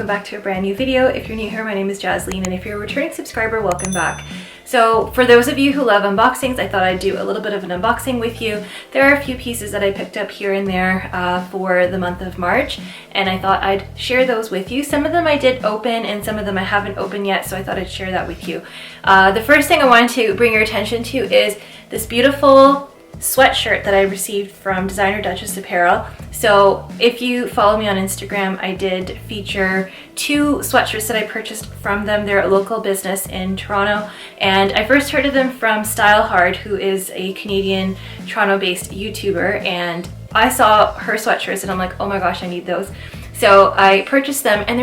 welcome back to a brand new video. If you're new here, my name is Jasleen, and if you're a returning subscriber, welcome back. So for those of you who love unboxings, I thought I'd do a little bit of an unboxing with you. There are a few pieces that I picked up here and there for the month of March, and I thought I'd share those with you. Some of them I did open and some of them I haven't opened yet, so I thought I'd share that with you. The first thing I wanted to bring your attention to is this beautiful sweatshirt that I received from designer Duchess Apparel. So if you follow me on Instagram, I did feature two sweatshirts that I purchased from them. They're a local business in Toronto, and I first heard of them from Style Hard, who is a Canadian Toronto-based YouTuber, and I saw her sweatshirts and I'm like, oh my gosh, I need those. So I purchased them, and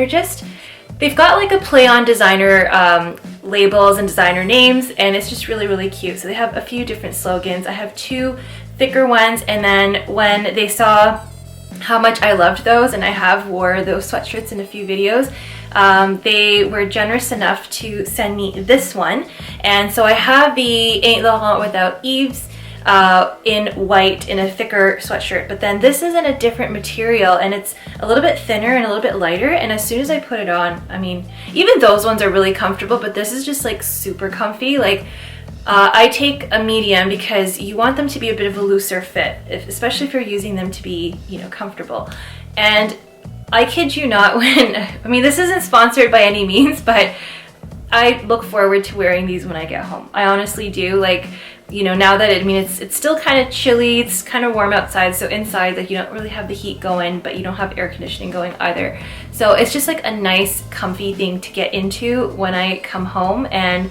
they've got like a play on designer labels and designer names, and it's just really cute. So they have a few different slogans. I have two thicker ones, and then when they saw how much I loved those, and I have wore those sweatshirts in a few videos, they were generous enough to send me this one. And so I have the Ain't Laurent Without Eves in white in a thicker sweatshirt, but then this is in a different material, and it's a little bit thinner and a little bit lighter, and as soon as I put it on, I mean, even those ones are really comfortable, but this is just like super comfy. Like I take a medium because you want them to be a bit of a looser fit, especially if you're using them to be, you know, comfortable. And I kid you not, I mean, this isn't sponsored by any means, but I look forward to wearing these when I get home. I honestly do. Like, you know, now that it's still kind of chilly, it's kind of warm outside, so inside, like, you don't really have the heat going, but you don't have air conditioning going either. So it's just like a nice comfy thing to get into when I come home, and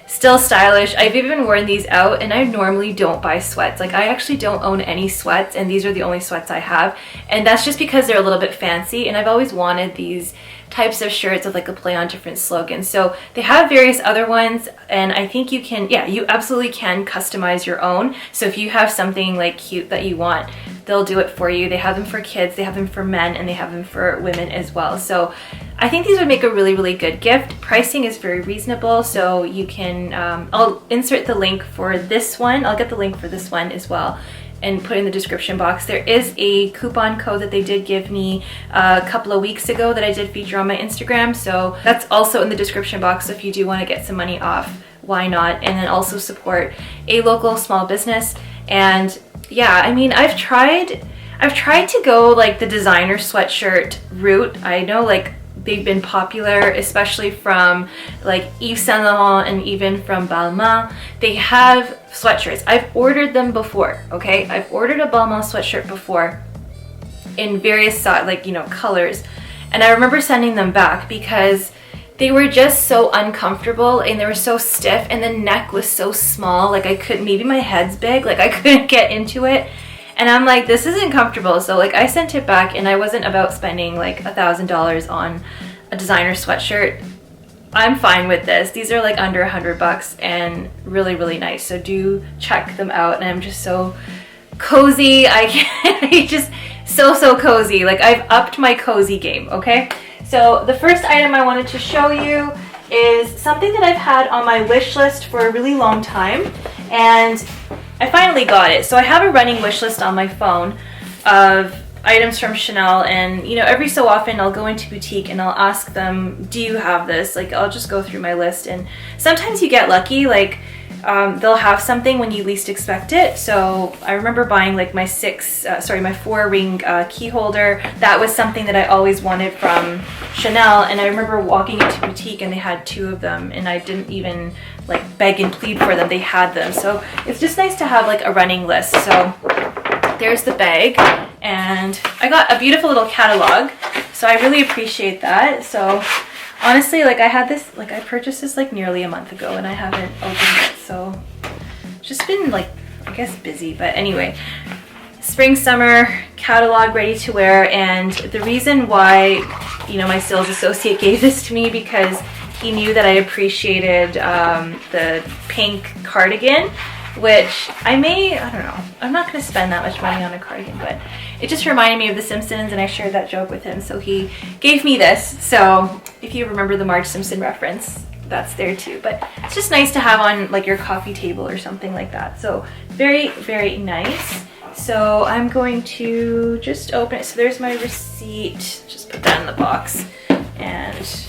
still stylish. I've even worn these out, and I normally don't buy sweats. Like, I actually don't own any sweats, and these are the only sweats I have, and that's just because they're a little bit fancy, and I've always wanted these types of shirts with like a play on different slogans. So they have various other ones, and I think you can, yeah, you absolutely can customize your own. So if you have something like cute that you want, they'll do it for you. They have them for kids, they have them for men, and they have them for women as well. So I think these would make a really good gift. Pricing is very reasonable, so you can, I'll insert the link for this one. I'll get the link for this one as well and put in the description box. There is a coupon code that they did give me a couple of weeks ago that I did feature on my Instagram, so that's also in the description box. So if you do want to get some money off, why not? And then also support a local small business. And yeah, I mean, I've tried to go like the designer sweatshirt route. I know like they've been popular, especially from like Yves Saint Laurent and even from Balmain. They have sweatshirts. I've ordered them before, okay? I've ordered a Balmain sweatshirt before in various like, you know, colors, and I remember sending them back because they were just so uncomfortable, and they were so stiff, and the neck was so small. Like I couldn't, maybe my head's big, like I couldn't get into it. And I'm like, this isn't comfortable. So like I sent it back, and I wasn't about spending like $1,000 on a designer sweatshirt. I'm fine with this. These are like under $100 and really nice. So do check them out. And I'm just so cozy. I just so cozy. Like I've upped my cozy game, okay? So the first item I wanted to show you is something that I've had on my wish list for a really long time, and I finally got it. So I have a running wish list on my phone of items from Chanel, and you know, every so often I'll go into boutique and I'll ask them, do you have this? Like I'll just go through my list, and sometimes you get lucky, like they'll have something when you least expect it. So I remember buying like my 4-ring key holder. That was something that I always wanted from Chanel, and I remember walking into boutique and they had two of them, and I didn't even like beg and plead for them. They had them. So it's just nice to have like a running list. So there's the bag, and I got a beautiful little catalog, so I really appreciate that. So honestly, like I purchased this like nearly a month ago, and I haven't opened it, so just been like, I guess, busy. But anyway, spring summer catalog ready to wear. And the reason why, you know, my sales associate gave this to me because he knew that I appreciated the pink cardigan, which I don't know, I'm not going to spend that much money on a cardigan, but it just reminded me of The Simpsons, and I shared that joke with him, so he gave me this. So if you remember the Marge Simpson reference, that's there too. But it's just nice to have on like your coffee table or something like that. So very nice. So I'm going to just open it. So there's my receipt, just put that in the box. and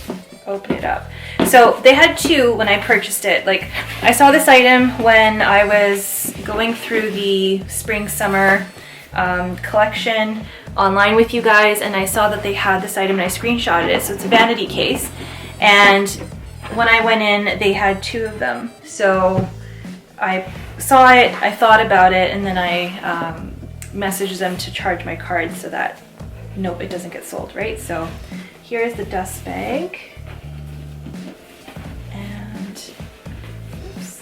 open it up. So they had two when I purchased it. Like, I saw this item when I was going through the spring summer collection online with you guys, and I saw that they had this item and I screenshotted it. So it's a vanity case, and when I went in they had two of them. So I saw it, I thought about it, and then I messaged them to charge my card so that nope, it doesn't get sold, right? So here's the dust bag, and oops,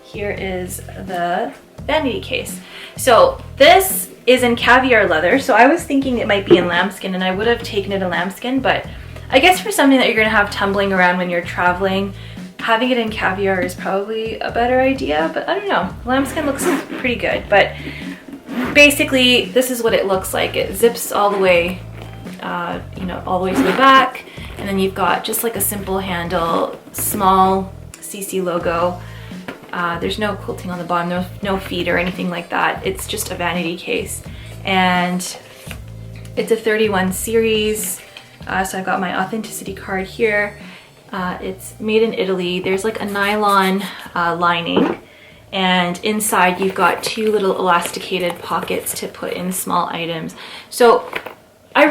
here is the vanity case. So this is in caviar leather, so I was thinking it might be in lambskin, and I would have taken it in lambskin, but I guess for something that you're gonna have tumbling around when you're traveling, having it in caviar is probably a better idea, but I don't know. Lambskin looks pretty good, but basically this is what it looks like. It zips all the way, you know, all the way to the back, and then you've got just like a simple handle, small CC logo. There's no quilting on the bottom, no feet or anything like that. It's just a vanity case, and it's a 31 series. So I've got my authenticity card here. It's made in Italy. There's like a nylon lining, and inside you've got two little elasticated pockets to put in small items. So I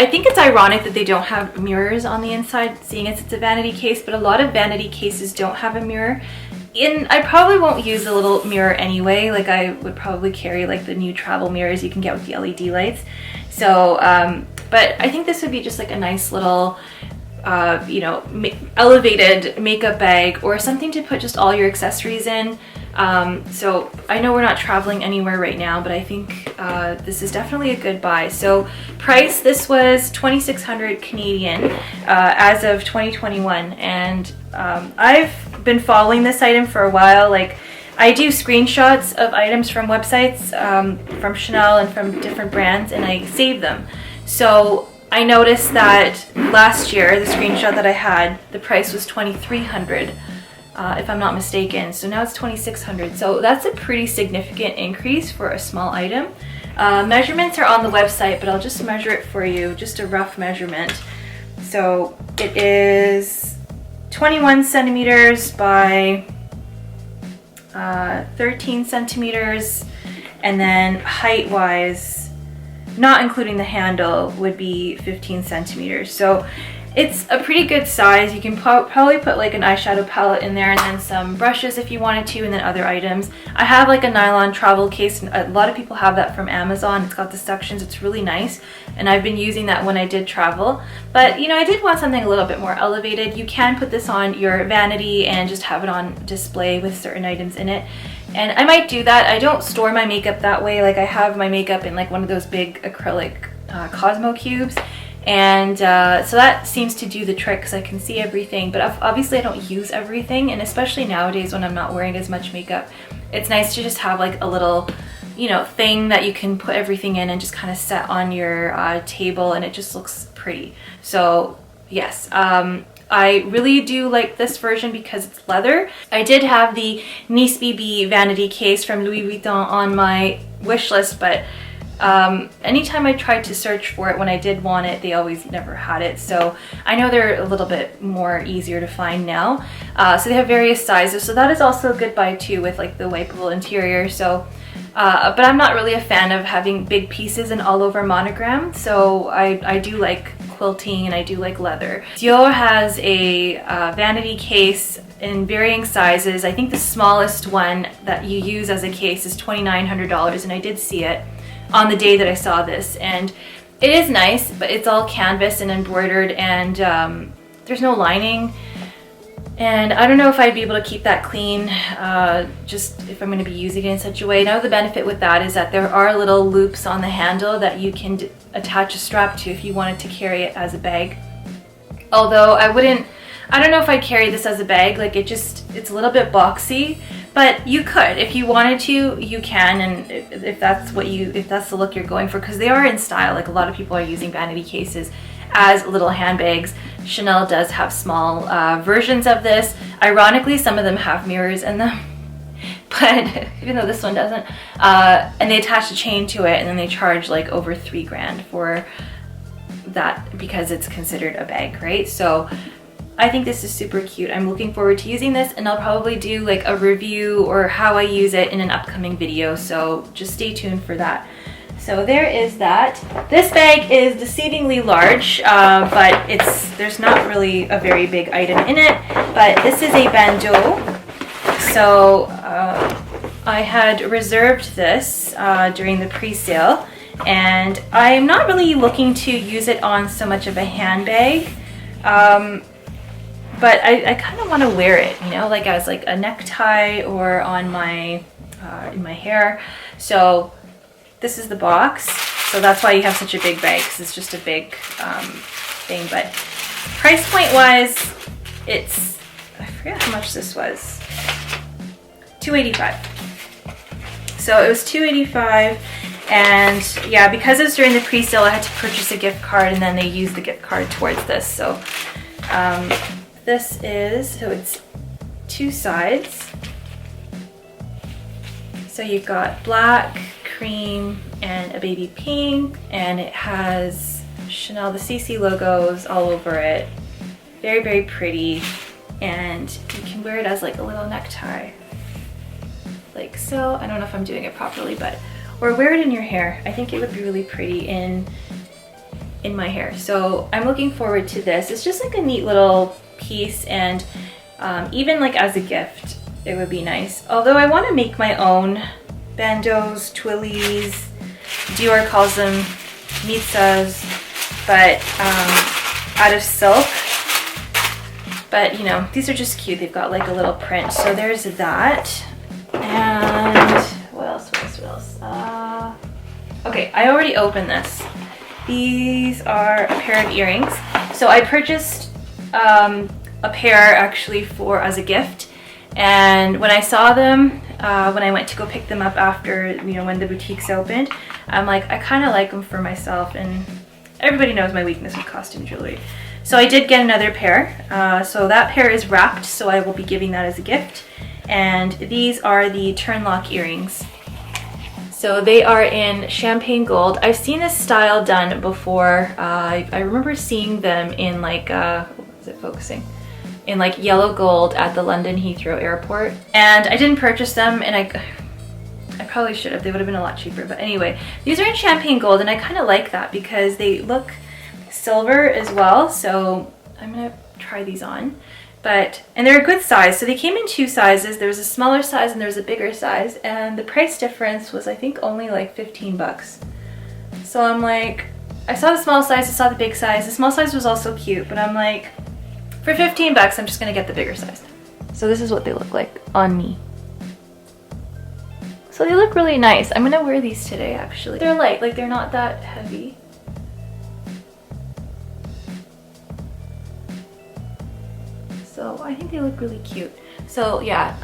think it's ironic that they don't have mirrors on the inside, seeing as it's a vanity case, but a lot of vanity cases don't have a mirror. I probably won't use the little mirror anyway. Like, I would probably carry like the new travel mirrors you can get with the LED lights. So, but I think this would be just like a nice little, you know, elevated makeup bag, or something to put just all your accessories in. So I know we're not traveling anywhere right now, but I think this is definitely a good buy. So price, this was 2,600 Canadian as of 2021, and I've been following this item for a while. Like, I do screenshots of items from websites, from Chanel and from different brands, and I save them. So I noticed that last year, the screenshot that I had, the price was 2,300, if I'm not mistaken. So now it's 2,600. So that's a pretty significant increase for a small item. Measurements are on the website, but I'll just measure it for you, just a rough measurement. So it is 21 centimeters by 13 centimeters, and then height-wise, not including the handle, would be 15 centimeters. So it's a pretty good size. You can probably put like an eyeshadow palette in there, and then some brushes if you wanted to, and then other items. I have like a nylon travel case, and a lot of people have that from Amazon. It's got the sections, it's really nice, and I've been using that when I did travel. But you know, I did want something a little bit more elevated. You can put this on your vanity and just have it on display with certain items in it. And I might do that. I don't store my makeup that way. Like, I have my makeup in like one of those big acrylic Cosmo cubes. And so that seems to do the trick, because I can see everything, but obviously I don't use everything, and especially nowadays when I'm not wearing as much makeup, it's nice to just have like a little, you know, thing that you can put everything in and just kind of set on your table, and it just looks pretty. So yes, I really do like this version because it's leather. I did have the Nice BB vanity case from Louis Vuitton on my wish list, but anytime I tried to search for it when I did want it, they always never had it. So I know they're a little bit more easier to find now. So they have various sizes, so that is also a good buy too, with like the wipeable interior. So but I'm not really a fan of having big pieces and all over monogram, so I do like quilting, and I do like leather. Dior has a vanity case in varying sizes. I think the smallest one that you use as a case is $2,900, and I did see it on the day that I saw this, and it is nice, but it's all canvas and embroidered, and there's no lining, and I don't know if I'd be able to keep that clean, just if I'm going to be using it in such a way. Now the benefit with that is that there are little loops on the handle that you can attach a strap to if you wanted to carry it as a bag. Although I don't know if I'd carry this as a bag. Like, it's a little bit boxy, but you could, if you wanted to, you can, and if that's the look you're going for, because they are in style. Like, a lot of people are using vanity cases as little handbags. Chanel does have small versions of this. Ironically, some of them have mirrors in them, but even though this one doesn't, and they attach a chain to it, and then they charge like over $3,000 for that because it's considered a bag, right? So I think this is super cute. I'm looking forward to using this, and I'll probably do like a review or how I use it in an upcoming video. So just stay tuned for that. So there is that. This bag is deceivingly large, but there's not really a very big item in it. But this is a bandeau. So I had reserved this during the pre-sale, and I'm not really looking to use it on so much of a handbag. But I kind of want to wear it, you know, like as like a necktie or on my in my hair. So this is the box. So that's why you have such a big bag, because it's just a big thing. But price point wise, it's, I forget how much this was. $285. So it was $285, and yeah, because it was during the pre-sale, I had to purchase a gift card, and then they used the gift card towards this. So this is, so it's two sides. So you've got black, cream, and a baby pink, and it has Chanel, the CC logos all over it. Very, very pretty, and you can wear it as like a little necktie. Like so. I don't know if I'm doing it properly, but, or wear it in your hair. I think it would be really pretty in my hair. So I'm looking forward to this. It's just like a neat little piece, and even like as a gift it would be nice. Although I want to make my own bandeaus, twillies, Dior calls them mitsas, but out of silk. But you know, these are just cute. They've got like a little print. So there's that. And what else? Okay, I already opened this. These are a pair of earrings. So I purchased a pair actually as a gift, and when I saw them, when I went to go pick them up after, you know, when the boutiques opened, I'm like, I kind of like them for myself, and everybody knows my weakness with costume jewelry. So I did get another pair. So that pair is wrapped, so I will be giving that as a gift. And these are the turn lock earrings. So they are in champagne gold. I've seen this style done before. I remember seeing them in like, what was it focusing? In like yellow gold at the London Heathrow airport. And I didn't purchase them, and I probably should have. They would have been a lot cheaper. But anyway, these are in champagne gold, and I kind of like that because they look silver as well. So I'm gonna try these on. And they're a good size. So they came in two sizes. There was a smaller size and there was a bigger size, and the price difference was, I think, only like 15 bucks. So I'm like, I saw the small size, I saw the big size. The small size was also cute, but I'm like, for 15 bucks, I'm just gonna get the bigger size. So this is what they look like on me. So they look really nice. I'm gonna wear these today, actually. They're light, like they're not that heavy. So I think they look really cute. So yeah,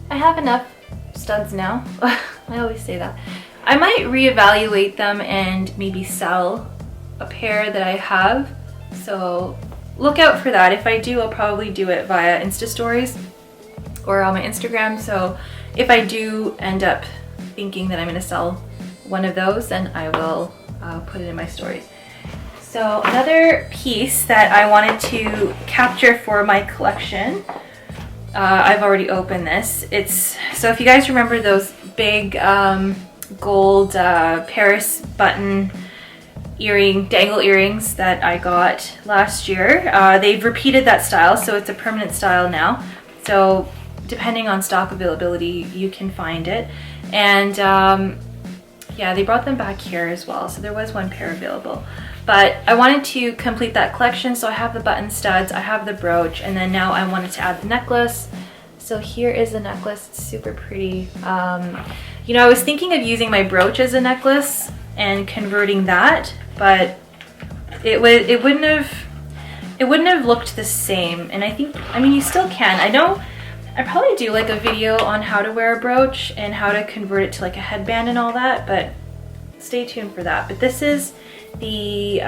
I have enough studs now. I always say that. I might reevaluate them and maybe sell a pair that I have. So look out for that. If I do, I'll probably do it via Insta stories or on my Instagram. So if I do end up thinking that I'm gonna sell one of those, then I will put it in my stories. So another piece that I wanted to capture for my collection, I've already opened this. So if you guys remember those big gold Paris button dangle earrings that I got last year, they've repeated that style, so it's a permanent style now. So depending on stock availability, you can find it. And yeah, they brought them back here as well, so there was one pair available. But I wanted to complete that collection, so I have the button studs, I have the brooch, and then now I wanted to add the necklace. So here is the necklace. It's super pretty. You know, I was thinking of using my brooch as a necklace and converting that, but it wouldn't have looked the same. And I mean, you still can. I know I'd probably do like a video on how to wear a brooch and how to convert it to like a headband and all that, but stay tuned for that. But this is the,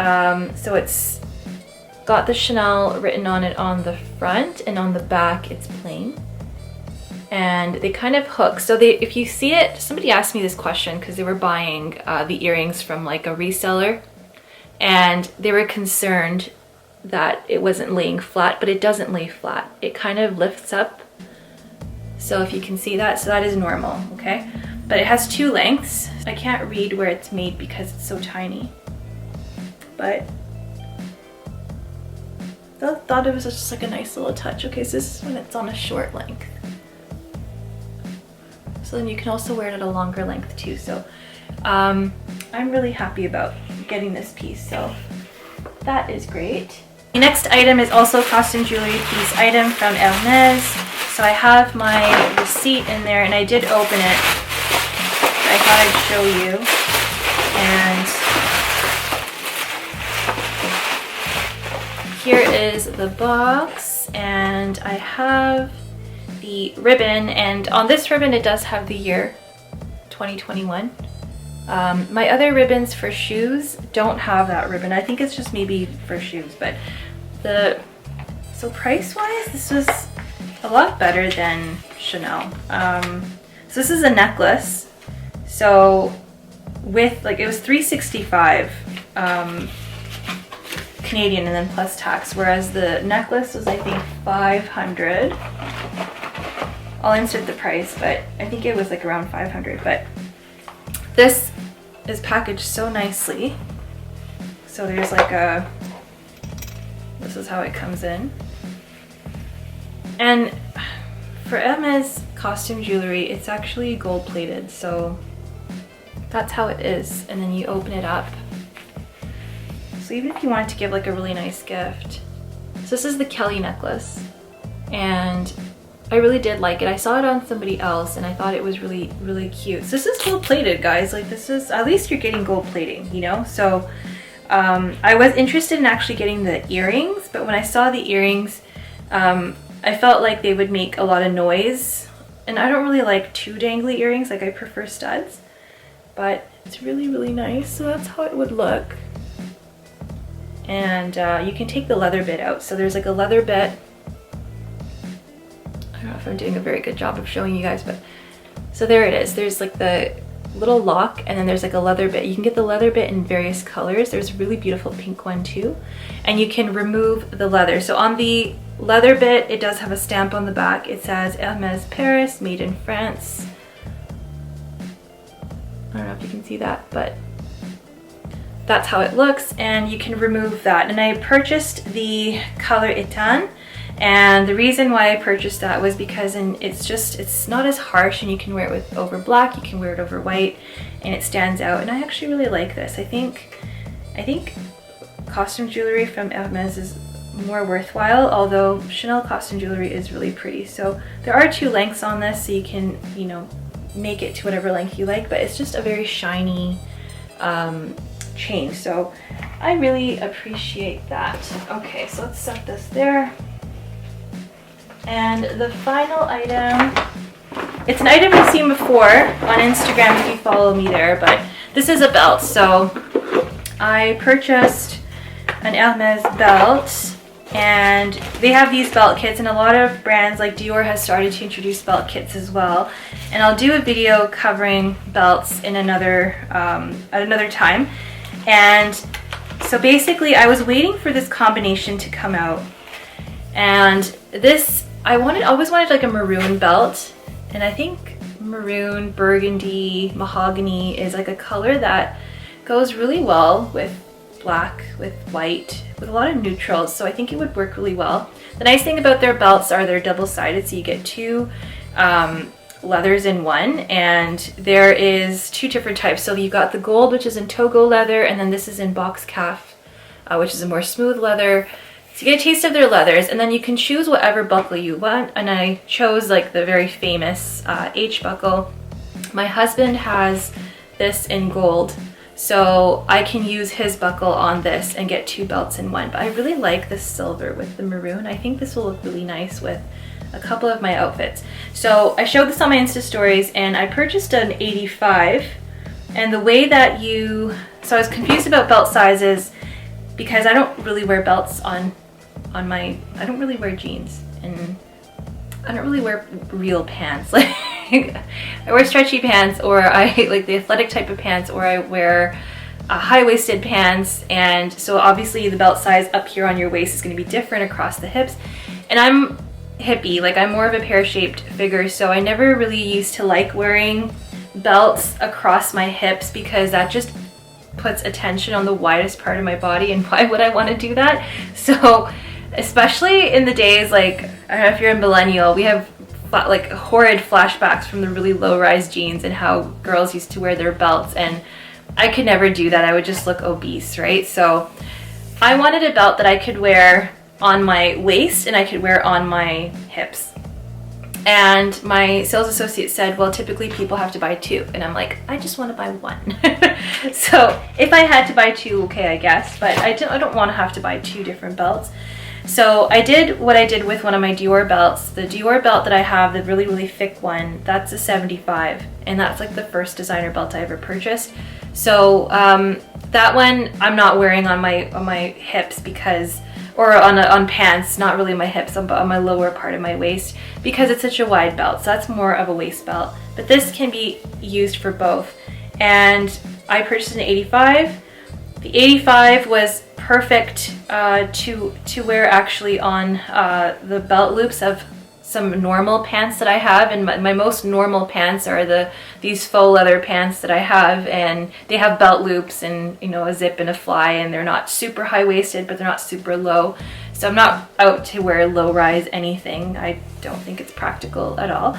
so it's got the Chanel written on it on the front, and on the back it's plain. And they kind of hook. So if you see it, somebody asked me this question because they were buying the earrings from like a reseller. and they were concerned that it wasn't laying flat, but it doesn't lay flat. It kind of lifts up. So if you can see that, so that is normal, okay? But it has 2 lengths. I can't read where it's made because it's so tiny, but I thought it was just like a nice little touch. Okay, so this is when it's on a short length. So then you can also wear it at a longer length too. So I'm really happy about getting this piece, so that is great. The next item is also a costume jewelry piece item from Hermes. So I have my receipt in there, and I did open it. I thought I'd show you. And here is the box, and I have the ribbon, and on this ribbon it does have the year 2021. My other ribbons for shoes don't have that ribbon. I think it's just maybe for shoes, but so price wise this was a lot better than Chanel. So this is a necklace, so with like, it was $365 Canadian and then plus tax, whereas the necklace was I think $500. I'll insert the price, but I think it was like around $500. But this is packaged so nicely. So there's like this is how it comes in. And for Hermes costume jewelry, it's actually gold plated, so that's how it is. And then you open it up. So even if you wanted to give like a really nice gift. So this is the Kelly necklace, and I really did like it. I saw it on somebody else and I thought it was really, really cute. So this is gold plated, guys. Like, this is, at least you're getting gold plating, you know? So I was interested in actually getting the earrings, but when I saw the earrings, I felt like they would make a lot of noise. And I don't really like too dangly earrings, like I prefer studs. But it's really, really nice. So that's how it would look. And you can take the leather bit out. So there's like a leather bit. I don't know if I'm doing a very good job of showing you guys, but so there it is. There's like the little lock, and then there's like a leather bit. You can get the leather bit in various colors. There's a really beautiful pink one too, and you can remove the leather. So on the leather bit, it does have a stamp on the back. It says Hermes Paris, made in France. I don't know if you can see that, but that's how it looks, and you can remove that. And I purchased the color Etan. And the reason why I purchased that was because it's not as harsh, and you can wear it with over black, you can wear it over white, and it stands out. And I actually really like this. I think costume jewelry from Hermes is more worthwhile, although Chanel costume jewelry is really pretty. So there are 2 lengths on this, so you can, you know, make it to whatever length you like, but it's just a very shiny chain. So I really appreciate that. Okay, so let's set this there. And the final item, it's an item I've seen before on Instagram if you follow me there, but this is a belt. So I purchased an Hermes belt, and they have these belt kits, and a lot of brands like Dior has started to introduce belt kits as well. And I'll do a video covering belts in at another time. And so basically I was waiting for this combination to come out, and this, I always wanted like a maroon belt, and I think maroon, burgundy, mahogany is like a color that goes really well with black, with white, with a lot of neutrals, so I think it would work really well. The nice thing about their belts are they're double-sided, so you get 2 leathers in one, and there is 2 different types. So you got the gold, which is in Togo leather, and then this is in box calf, which is a more smooth leather. So you get a taste of their leathers, and then you can choose whatever buckle you want. And I chose like the very famous H buckle. My husband has this in gold, so I can use his buckle on this and get 2 belts in one. But I really like this silver with the maroon. I think this will look really nice with a couple of my outfits. So I showed this on my Insta stories, and I purchased an 85. And the way that so I was confused about belt sizes because I don't really wear belts on my, I don't really wear jeans, and I don't really wear real pants. Like I wear stretchy pants, or I like the athletic type of pants, or I wear high-waisted pants, and so obviously the belt size up here on your waist is going to be different across the hips. And I'm hippie, like I'm more of a pear-shaped figure, so I never really used to like wearing belts across my hips because that just puts attention on the widest part of my body, and why would I want to do that? So especially in the days, like, I don't know if you're a millennial, we have like horrid flashbacks from the really low-rise jeans and how girls used to wear their belts, and I could never do that. I would just look obese, right? So I wanted a belt that I could wear on my waist and I could wear on my hips. And my sales associate said, well, typically people have to buy two. And I'm like, I just want to buy one. So if I had to buy two, okay, I guess, but I don't want to have to buy two different belts. So I did what I did with one of my Dior belts. The Dior belt that I have, the really, really thick one, that's a 75. And that's like the first designer belt I ever purchased. So that one I'm not wearing on my hips because, or on pants, not really my hips, but on my lower part of my waist, because it's such a wide belt. So that's more of a waist belt. But this can be used for both. And I purchased an 85. The 85 was perfect to wear actually on the belt loops of some normal pants that I have, and my most normal pants are these faux leather pants that I have, and they have belt loops and, you know, a zip and a fly, and they're not super high-waisted, but they're not super low. So I'm not out to wear low-rise anything. I don't think it's practical at all.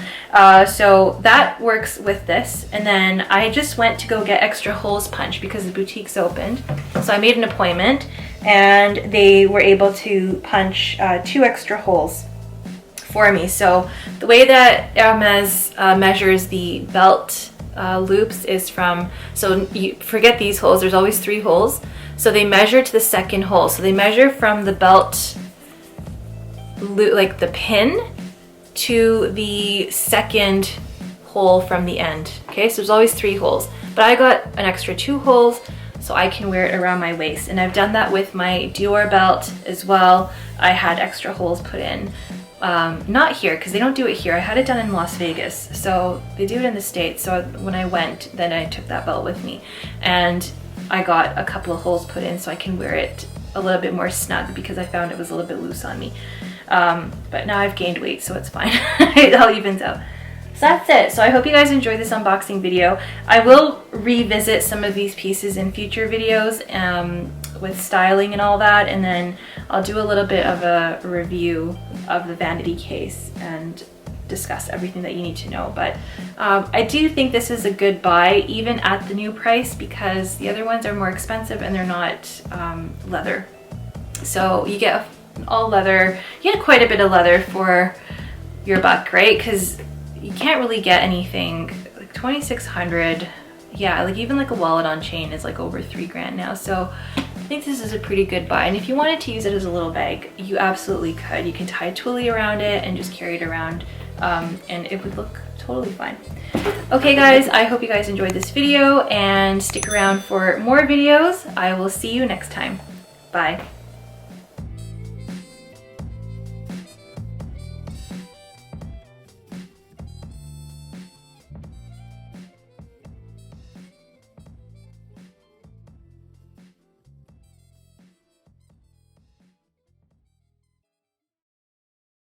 So that works with this. And then I just went to go get extra holes punched because the boutique's opened. So I made an appointment and they were able to punch 2 extra holes for me. So the way that Hermes measures the belt loops is from, so you forget these holes, there's always 3 holes. So they measure to the second hole. So they measure from the belt loop, like the pin, to the second hole from the end. Okay, so there's always 3 holes. But I got an extra 2 holes so I can wear it around my waist. And I've done that with my Dior belt as well. I had extra holes put in. Not here, because they don't do it here. I had it done in Las Vegas. So they do it in the States. So when I went, then I took that belt with me. And I got a couple of holes put in so I can wear it a little bit more snug because I found it was a little bit loose on me. But now I've gained weight, so it's fine. It all evens out. So that's it. So I hope you guys enjoyed this unboxing video. I will revisit some of these pieces in future videos with styling and all that, and then I'll do a little bit of a review of the Vanity case and discuss everything that you need to know. But I do think this is a good buy even at the new price because the other ones are more expensive and they're not leather. So you get all leather, you get quite a bit of leather for your buck, right? Because you can't really get anything like $2,600. Yeah, like even like a wallet on chain is like over $3 grand now. So I think this is a pretty good buy. And if you wanted to use it as a little bag, you absolutely could. You can tie a twilly around it and just carry it around, and it would look totally fine. Okay guys, I hope you guys enjoyed this video and stick around for more videos. I will see you next time. Bye.